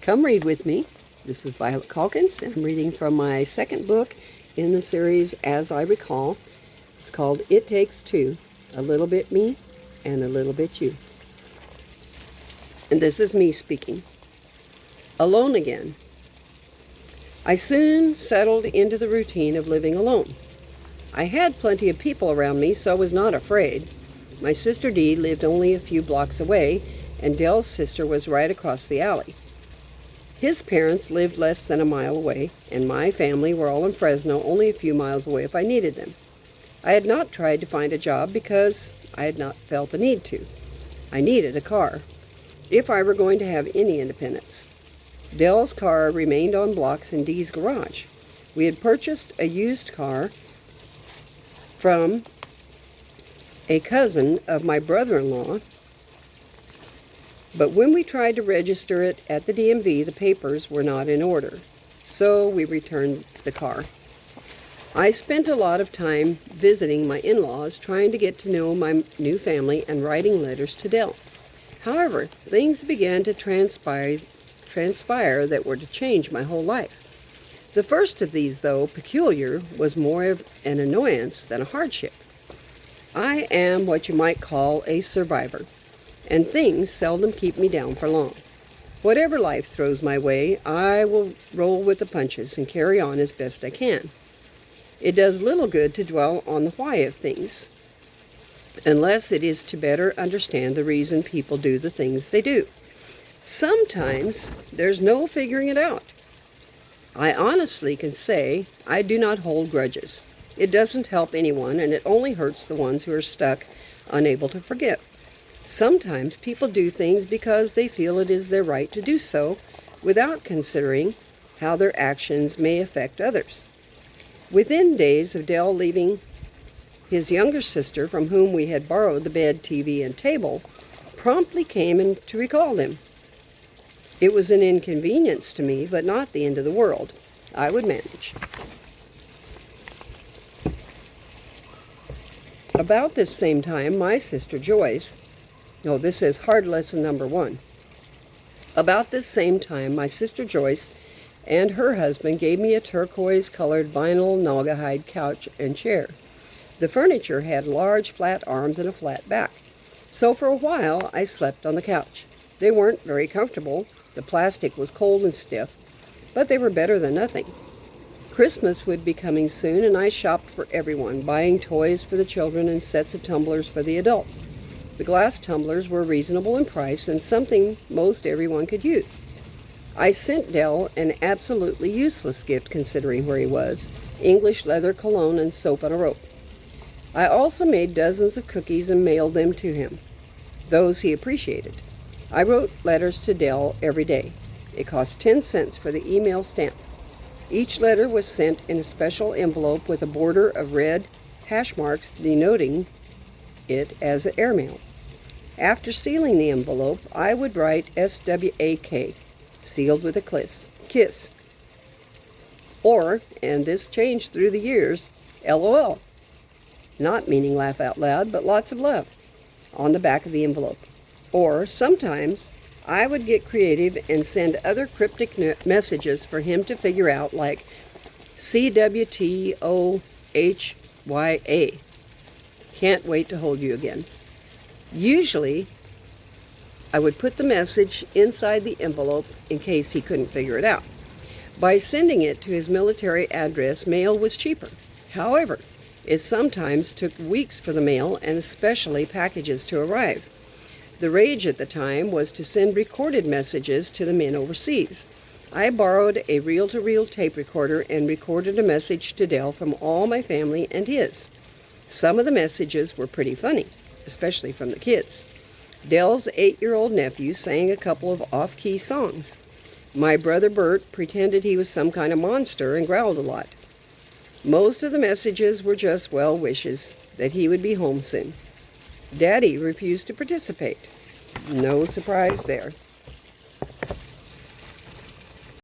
Come read with me. This is Violet Calkins, and I'm reading from my second book in the series, As I Recall. It's called It Takes Two, A Little Bit Me and a Little Bit You. And this is me speaking. Alone again. I soon settled into the routine of living alone. I had plenty of people around me, so I was not afraid. My sister Dee lived only a few blocks away, and Dell's sister was right across the alley. His parents lived less than a mile away, and my family were all in Fresno, only a few miles away if I needed them. I had not tried to find a job because I had not felt the need to. I needed a car, if I were going to have any independence. Dell's car remained on blocks in Dee's garage. We had purchased a used car from a cousin of my brother-in-law, but when we tried to register it at the DMV, the papers were not in order, so we returned the car. I spent a lot of time visiting my in-laws, trying to get to know my new family and writing letters to Dell. However, things began to transpire that were to change my whole life. The first of these, though peculiar, was more of an annoyance than a hardship. I am what you might call a survivor, and things seldom keep me down for long. Whatever life throws my way, I will roll with the punches and carry on as best I can. It does little good to dwell on the why of things, unless it is to better understand the reason people do the things they do. Sometimes there's no figuring it out. I honestly can say I do not hold grudges. It doesn't help anyone, and it only hurts the ones who are stuck, unable to forgive. Sometimes people do things because they feel it is their right to do so, without considering how their actions may affect others. Within days of Dell leaving, his younger sister, from whom we had borrowed the bed, TV, and table, promptly came in to recall them. It was an inconvenience to me, but not the end of the world. I would manage. About this same time, my sister Joyce, this is hard lesson number 1. About this same time, my sister Joyce and her husband gave me a turquoise-colored vinyl naugahyde couch and chair. The furniture had large flat arms and a flat back, so for a while I slept on the couch. They weren't very comfortable. The plastic was cold and stiff, but they were better than nothing. Christmas would be coming soon, and I shopped for everyone, buying toys for the children and sets of tumblers for the adults. The glass tumblers were reasonable in price and something most everyone could use. I sent Dell an absolutely useless gift considering where he was: English leather cologne and soap on a rope. I also made dozens of cookies and mailed them to him. Those he appreciated. I wrote letters to Dell every day. It cost 10 cents for the email stamp. Each letter was sent in a special envelope with a border of red hash marks denoting it as airmail. After sealing the envelope, I would write SWAK, sealed with a kiss. Or, and this changed through the years, LOL, not meaning laugh out loud, but lots of love, on the back of the envelope. Or sometimes I would get creative and send other cryptic messages for him to figure out, like CWTOHYA. Can't wait to hold you again. Usually, I would put the message inside the envelope in case he couldn't figure it out. By sending it to his military address, mail was cheaper. However, it sometimes took weeks for the mail, and especially packages, to arrive. The rage at the time was to send recorded messages to the men overseas. I borrowed a reel-to-reel tape recorder and recorded a message to Dell from all my family and his. Some of the messages were pretty funny, especially from the kids. Dell's 8-year-old nephew sang a couple of off-key songs. My brother Bert pretended he was some kind of monster and growled a lot. Most of the messages were just well wishes that he would be home soon. Daddy refused to participate. No surprise there.